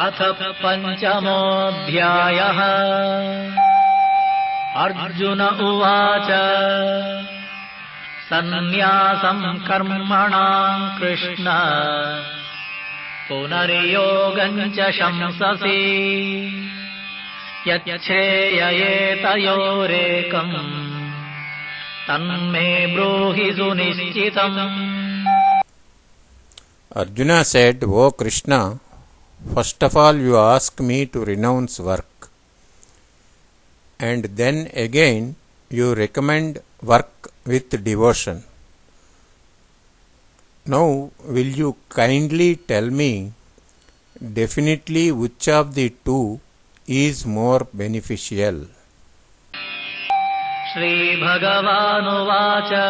अथ पञ्चमोऽध्यायः। अर्जुन उवाच सन्न्यासं कर्मणां कृष्ण पुनर्योगं च शंससि यच्छ्रेययेतयोरेकम् तन्मे ब्रूहि सुनिश्चितम्। Arjuna said, O Krishna, first of all you ask me to renounce work, and then again you recommend work with devotion. Now will you kindly tell me definitely which of the two is more beneficial? Shri Bhagavanuvāca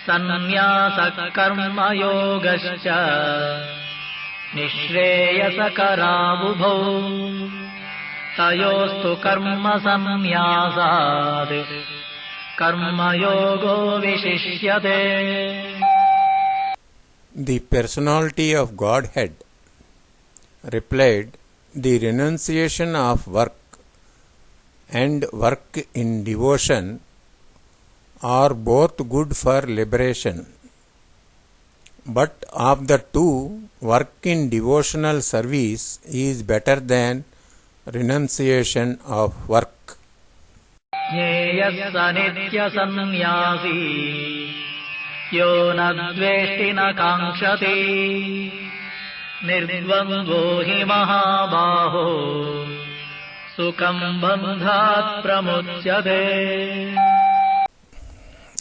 Sannyāsa karma yogascha निःश्रेयसकरावुभौ तयोस्तु कर्म संन्यासात् कर्मयोगो विशिष्यते। The personality of Godhead replied, the renunciation of work and work in devotion are both good for liberation. But of the two, work in devotional service is better than renunciation of work. Jneyassa nitya sannyasi yo nadveshti na kankshati nirdvandvo hi mahabaho sukham bandhat pramuchyate.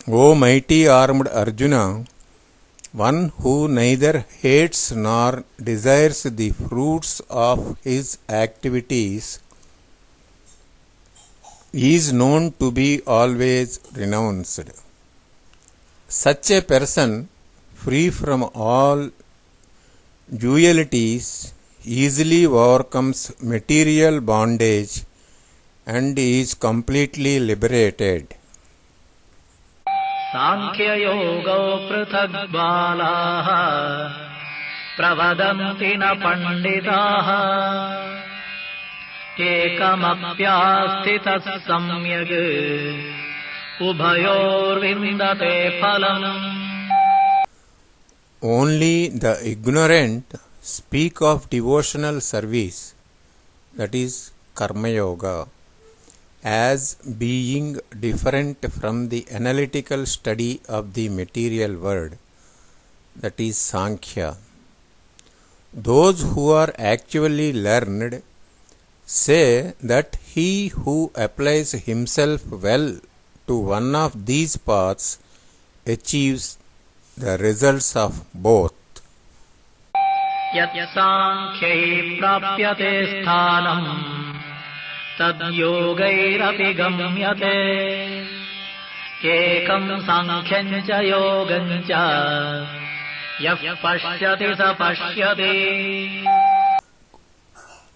O mighty armed Arjuna, one who neither hates nor desires the fruits of his activities is known to be always renounced. Such a person, free from all dualities, easily overcomes material bondage and is completely liberated. सांख्ययोगो पृथग् बालाः प्रवदन्ति न पण्डिताः एकमप्यास्थितः सम्यग् उभयोर्विन्दते फलम्. Only the ignorant speak of devotional service, that is karma yoga, as being different from the analytical study of the material world, that is Sankhya. Those who are actually learned say that he who applies himself well to one of these paths achieves the results of both. Yat sankhyahi prapyate sthanam तद्योगैरपि गम्यते एकं सांख्यं च योगं च यः पश्यति स पश्यति.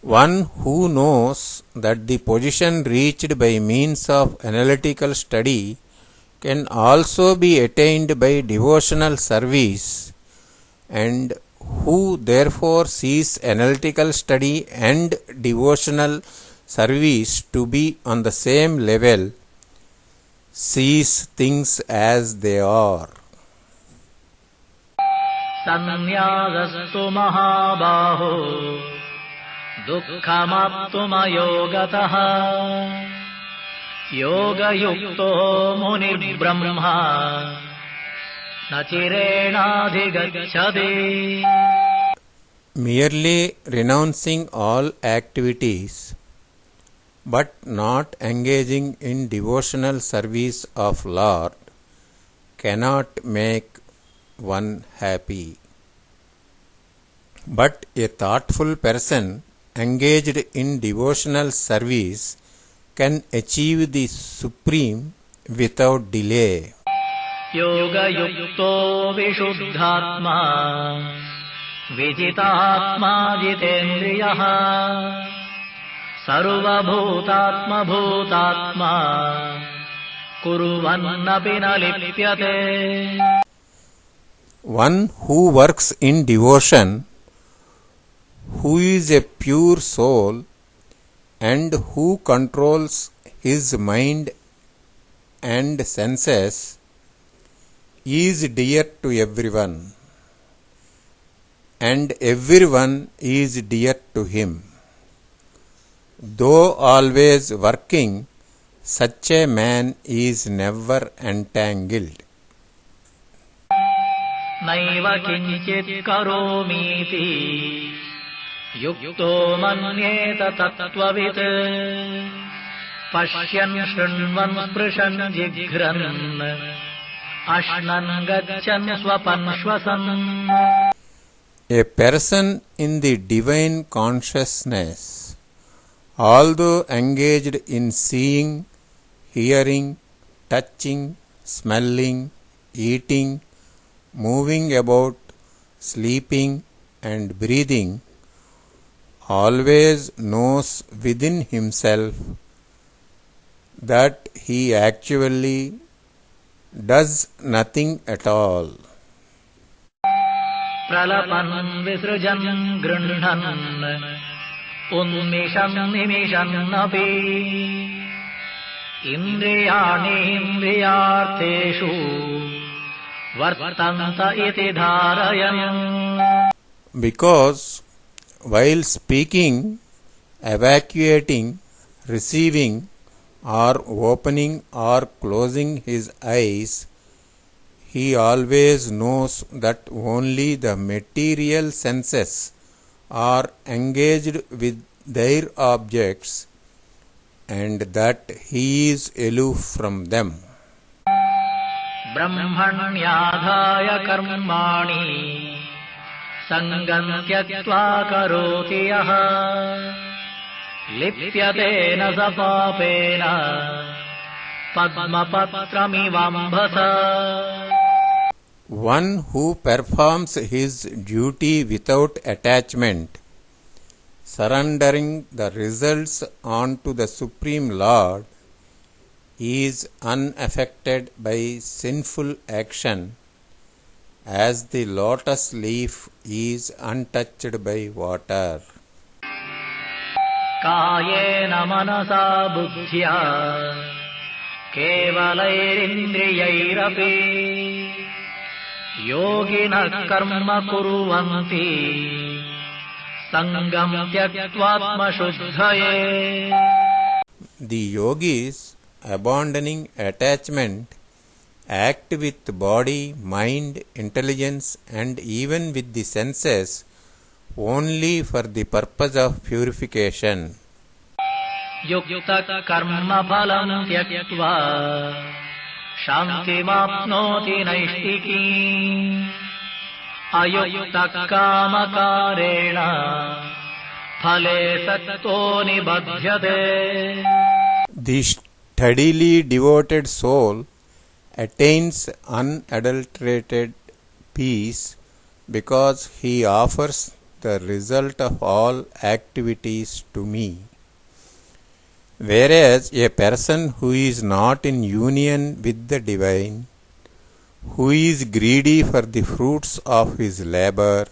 One who knows that the position reached by means of analytical study can also be attained by devotional service, and who therefore sees analytical study and devotional service to be on the same level, sees things as they are. Sannyasastu mahabaho dukkhamaptumayogataha yoga yukto munir brahma nachirenadhigacchati. Merely renouncing all activities but not engaging in devotional service of Lord cannot make one happy. But a thoughtful person engaged in devotional service can achieve the supreme without delay. Yoga yukto vishuddhatma vijitatma jitendriyaha sarvabhutatma bhutatma kuruvannapi na lipyate. One who works in devotion, who is a pure soul and who controls his mind and senses is dear to everyone, and everyone is dear to him. Though always working, such a man is never entangled. नैव किञ्चित् करोमीति युक्तो मन्येत तत्त्ववित् पश्यन् शृण्वन् स्पृशन् जिघ्रन् अश्नन् गच्छन् स्वपन् श्वसन्. A person in the divine consciousness, although engaged in seeing, hearing, touching, smelling, eating, moving about, sleeping and breathing, always knows within himself that he actually does nothing at all. प्रलपन् विसृजन् गृह्णन् उन्मिषन् निमिषन्नपि इन्द्रियाणि इन्द्रियार्थेषु वर्तन्त इति धारयन्. Because while speaking, evacuating, receiving, or opening or closing his eyes, he always knows that only the material senses are engaged with their objects and that he is aloof from them. ब्रह्मण्याधाय कर्माणि सङ्गं त्यक्त्वा करोति यः लिप्यते न स पापेन पद्मपत्रमिवाम्भसा. One who performs his duty without attachment, surrendering the results onto the Supreme Lord, is unaffected by sinful action, as the lotus leaf is untouched by water. कायेन मनसा बुद्ध्या केवलैरिन्द्रियैरपि योगिनः कर्म कुर्वन्ति सङ्गं त्यक्त्वात्मशुद्धये. The yogis, abandoning attachment, act with body, mind, intelligence and even with the senses only for the purpose of purification. युक्तः कर्मफलं त्यक्त्वा शान्तिमाप्नोति नैष्ठिकीम् अयुक्तः कामकारेण फले सक्तो निबध्यते. The steadily devoted soul attains unadulterated peace because he offers the result of all activities to me. Whereas a person who is not in union with the divine, who is greedy for the fruits of his labor,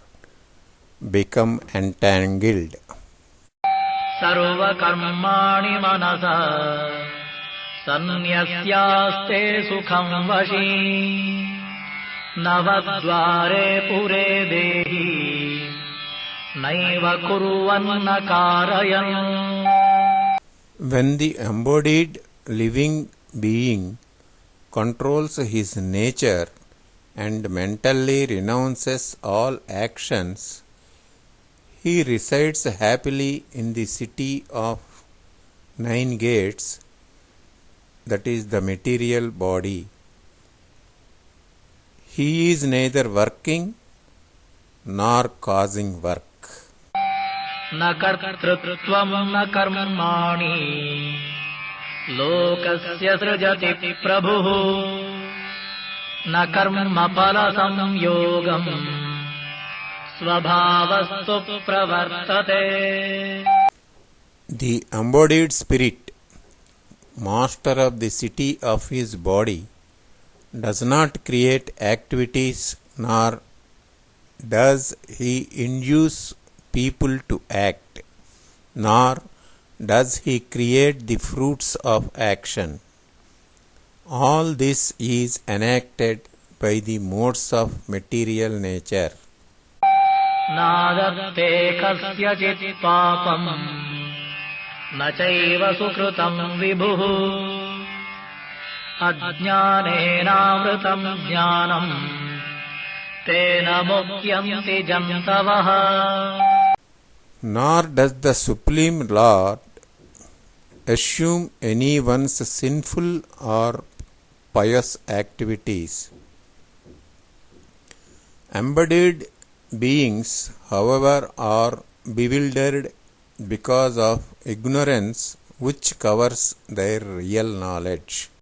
become entangled. सर्वकर्माणि मनसा सन्न्यस्यास्ते सुखं वशी नवद्वारे पुरे देहि नैव कुर्वन्न कारयन्. When the embodied living being controls his nature and mentally renounces all actions, he resides happily in the city of 9 gates, that is the material body. He is neither working nor causing work. न कर्तृत्वं न कर्माणि लोकस्य सृजति प्रभुः न कर्मफलसंयोगम् स्वभावस्तु प्रवर्तते. The embodied spirit, master of the city of his body, does not create activities nor does he induce people to act, nor does he create the fruits of action. All this is enacted by the modes of material nature. नादत्ते कस्यचित् पापम् न चैव सुकृतम् विभुः अज्ञानेनावृतम् ज्ञानम् तेन मुह्यन्ति जन्तवः. Nor does the Supreme Lord assume anyone's sinful or pious activities. Embodied beings, however, are bewildered because of ignorance which covers their real knowledge.